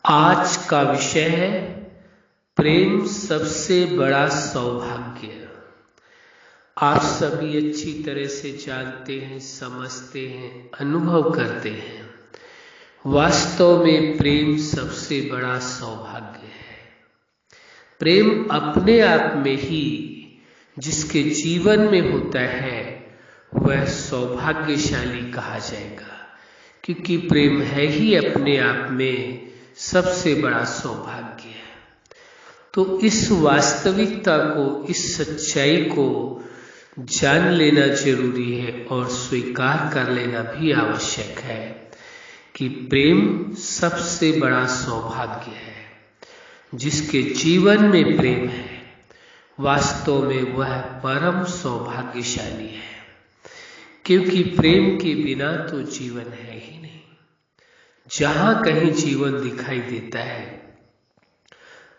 आज का विषय है प्रेम सबसे बड़ा सौभाग्य। आप सभी अच्छी तरह से जानते हैं, समझते हैं, अनुभव करते हैं। वास्तव में प्रेम सबसे बड़ा सौभाग्य है। प्रेम अपने आप में ही जिसके जीवन में होता है वह सौभाग्यशाली कहा जाएगा, क्योंकि प्रेम है ही अपने आप में सबसे बड़ा सौभाग्य है। तो इस वास्तविकता को, इस सच्चाई को जान लेना जरूरी है और स्वीकार कर लेना भी आवश्यक है कि प्रेम सबसे बड़ा सौभाग्य है। जिसके जीवन में प्रेम है वास्तव में वह परम सौभाग्यशाली है, क्योंकि प्रेम के बिना तो जीवन है ही नहीं। जहां कहीं जीवन दिखाई देता है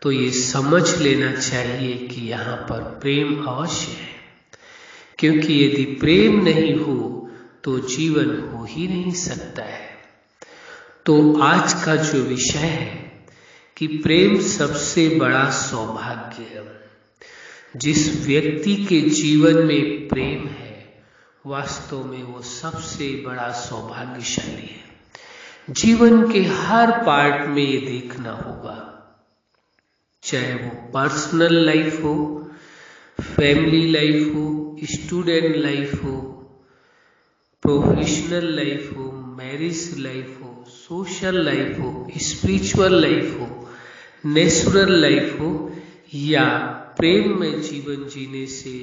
तो ये समझ लेना चाहिए कि यहाँ पर प्रेम अवश्य है, क्योंकि यदि प्रेम नहीं हो तो जीवन हो ही नहीं सकता है। तो आज का जो विषय है कि प्रेम सबसे बड़ा सौभाग्य है। जिस व्यक्ति के जीवन में प्रेम है वास्तव में वो सबसे बड़ा सौभाग्यशाली है। जीवन के हर पार्ट में ये देखना होगा, चाहे वो पर्सनल लाइफ हो, फैमिली लाइफ हो, स्टूडेंट लाइफ हो, प्रोफेशनल लाइफ हो, मैरिज लाइफ हो, सोशल लाइफ हो, स्पिरिचुअल लाइफ हो, नेचुरल लाइफ हो, या प्रेम में जीवन जीने से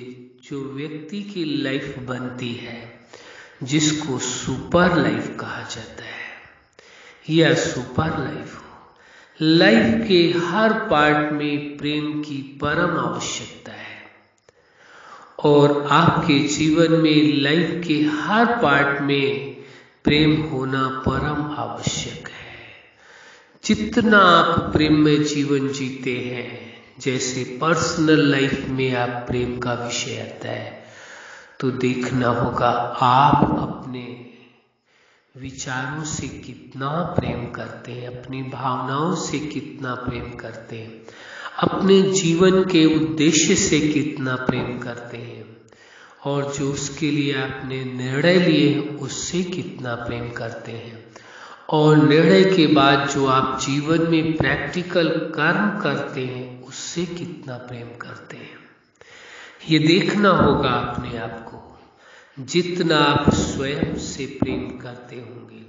जो व्यक्ति की लाइफ बनती है जिसको सुपर लाइफ कहा जाता है, या सुपर लाइफ हो। लाइफ के हर पार्ट में प्रेम की परम आवश्यकता है और आपके जीवन में लाइफ के हर पार्ट में प्रेम होना परम आवश्यक है। जितना आप प्रेम में जीवन जीते हैं, जैसे पर्सनल लाइफ में आप प्रेम का विषय आता है तो देखना होगा आप अपने विचारों से कितना प्रेम करते हैं, अपनी भावनाओं से कितना प्रेम करते हैं, अपने जीवन के उद्देश्य से कितना प्रेम करते हैं, और जो उसके लिए आपने निर्णय लिए उससे कितना प्रेम करते हैं, और निर्णय के बाद जो आप जीवन में प्रैक्टिकल कर्म करते हैं उससे कितना प्रेम करते हैं। ये देखना होगा अपने आप को। जितना आप स्वयं से प्रेम करते होंगे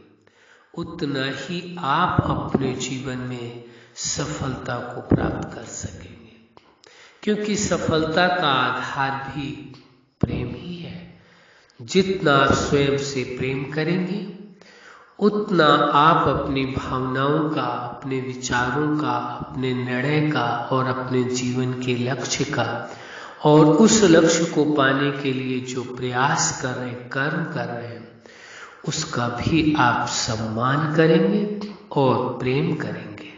उतना ही आप अपने जीवन में सफलता को प्राप्त कर सकेंगे, क्योंकि सफलता का आधार भी प्रेम ही है। जितना आप स्वयं से प्रेम करेंगे उतना आप अपनी भावनाओं का, अपने विचारों का, अपने निर्णय का और अपने जीवन के लक्ष्य का और उस लक्ष्य को पाने के लिए जो प्रयास कर रहे हैं, कर्म कर रहे हैं, उसका भी आप सम्मान करेंगे और प्रेम करेंगे।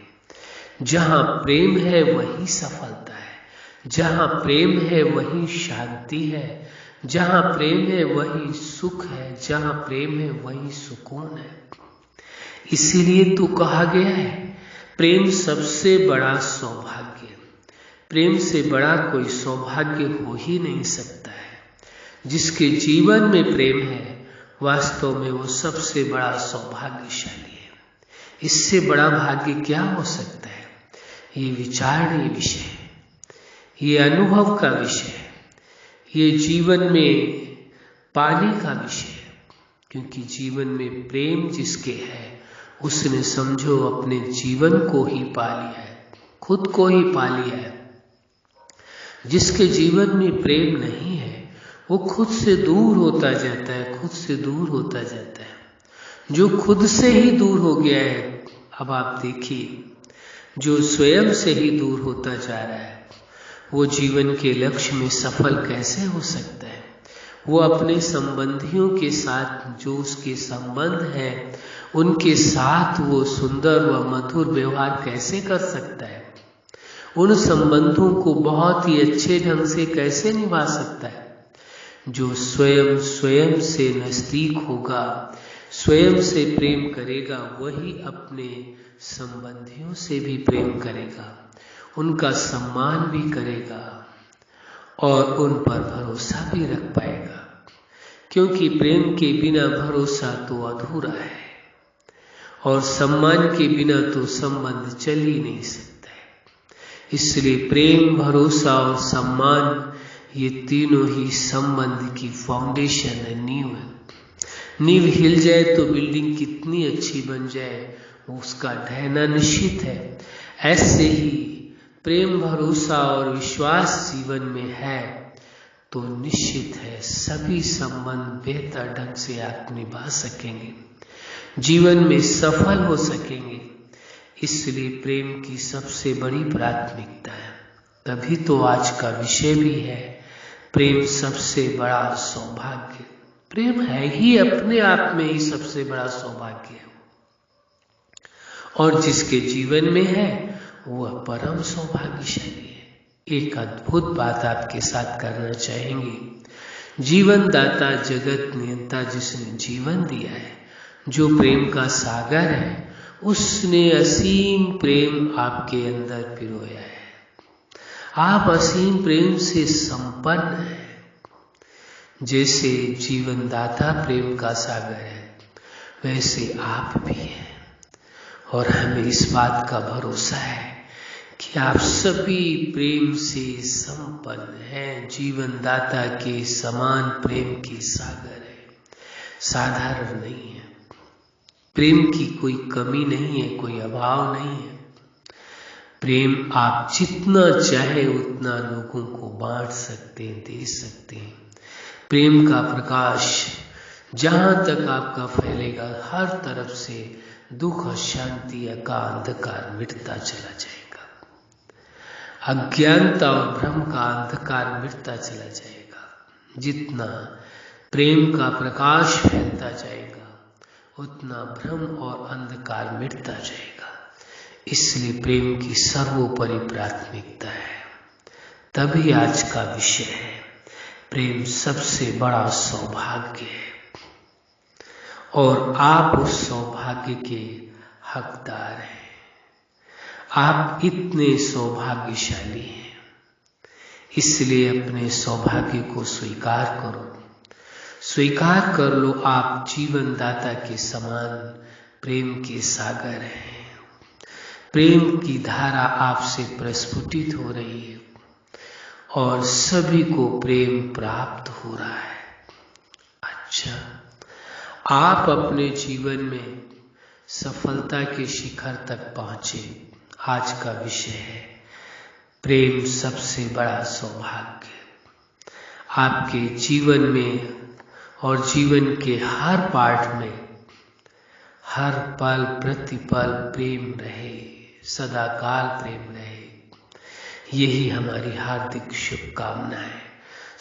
जहाँ प्रेम है वही सफलता है, जहाँ प्रेम है वही शांति है, जहाँ प्रेम है वही सुख है, जहाँ प्रेम है वही सुकून है। इसीलिए तो कहा गया है प्रेम सबसे बड़ा सौभाग्य। प्रेम से बड़ा कोई सौभाग्य हो ही नहीं सकता है। जिसके जीवन में प्रेम है वास्तव में वो सबसे बड़ा सौभाग्यशाली है। इससे बड़ा भाग्य क्या हो सकता है? ये विचारणीय विषय है, ये अनुभव का विषय है, ये जीवन में पाने का विषय है, क्योंकि जीवन में प्रेम जिसके है उसने समझो अपने जीवन को ही पा लिया है, खुद को ही पा लिया है। जिसके जीवन में प्रेम नहीं है वो खुद से दूर होता जाता है, खुद से दूर होता जाता है। जो खुद से ही दूर हो गया है, अब आप देखिए, जो स्वयं से ही दूर होता जा रहा है वो जीवन के लक्ष्य में सफल कैसे हो सकता है? वो अपने संबंधियों के साथ जो उसके संबंध है उनके साथ वो सुंदर व मधुर व्यवहार कैसे कर सकता है? उन संबंधों को बहुत ही अच्छे ढंग से कैसे निभा सकता है? जो स्वयं से नजदीक होगा, स्वयं से प्रेम करेगा, वही अपने संबंधियों से भी प्रेम करेगा, उनका सम्मान भी करेगा और उन पर भरोसा भी रख पाएगा, क्योंकि प्रेम के बिना भरोसा तो अधूरा है और सम्मान के बिना तो संबंध चल ही नहीं सकता है। इसलिए प्रेम, भरोसा और सम्मान ये तीनों ही संबंध की फाउंडेशन है, नींव है। नींव हिल जाए तो बिल्डिंग कितनी अच्छी बन जाए उसका ढहना निश्चित है। ऐसे ही प्रेम, भरोसा और विश्वास जीवन में है तो निश्चित है सभी संबंध बेहतर ढंग से आप निभा सकेंगे, जीवन में सफल हो सकेंगे। इसलिए प्रेम की सबसे बड़ी प्राथमिकता है। तभी तो आज का विषय भी है प्रेम सबसे बड़ा सौभाग्य। प्रेम है ही अपने आप में ही सबसे बड़ा सौभाग्य है और जिसके जीवन में है वह परम सौभाग्यशाली है। एक अद्भुत बात आपके साथ करना चाहेंगे। जीवन दाता, जगत नियंता जिसने जीवन दिया है, जो प्रेम का सागर है, उसने असीम प्रेम आपके अंदर पिरोया है। आप असीम प्रेम से संपन्न हैं। जैसे जीवन दाता प्रेम का सागर है, वैसे आप भी हैं और हमें इस बात का भरोसा है कि आप सभी प्रेम से संपन्न हैं। जीवन दाता के समान प्रेम के सागर है, साधारण नहीं है। प्रेम की कोई कमी नहीं है, कोई अभाव नहीं है। प्रेम आप जितना चाहे उतना लोगों को बांट सकते हैं, दे सकते हैं। प्रेम का प्रकाश जहां तक आपका फैलेगा, हर तरफ से दुख, अशांति का अंधकार मिटता चला जाएगा। अज्ञानता और भ्रम का अंधकार मिटता चला जाएगा। जितना प्रेम का प्रकाश फैलता जाएगा उतना भ्रम और अंधकार मिटता जाएगा। इसलिए प्रेम की सर्वोपरि प्राथमिकता है। तभी आज का विषय है प्रेम सबसे बड़ा सौभाग्य है और आप उस सौभाग्य के हकदार हैं। आप इतने सौभाग्यशाली हैं, इसलिए अपने सौभाग्य को स्वीकार करो। स्वीकार कर लो आप जीवन दाता के समान प्रेम के सागर हैं। प्रेम की धारा आपसे प्रस्फुटित हो रही है और सभी को प्रेम प्राप्त हो रहा है। अच्छा, आप अपने जीवन में सफलता के शिखर तक पहुंचे। आज का विषय है प्रेम सबसे बड़ा सौभाग्य। आपके जीवन में और जीवन के हर पार्ट में हर पल प्रतिपल प्रेम रहे, सदाकाल प्रेम रहे। यही हमारी हार्दिक शुभकामना है।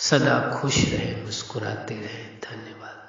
सदा खुश रहे, मुस्कुराते रहे। धन्यवाद।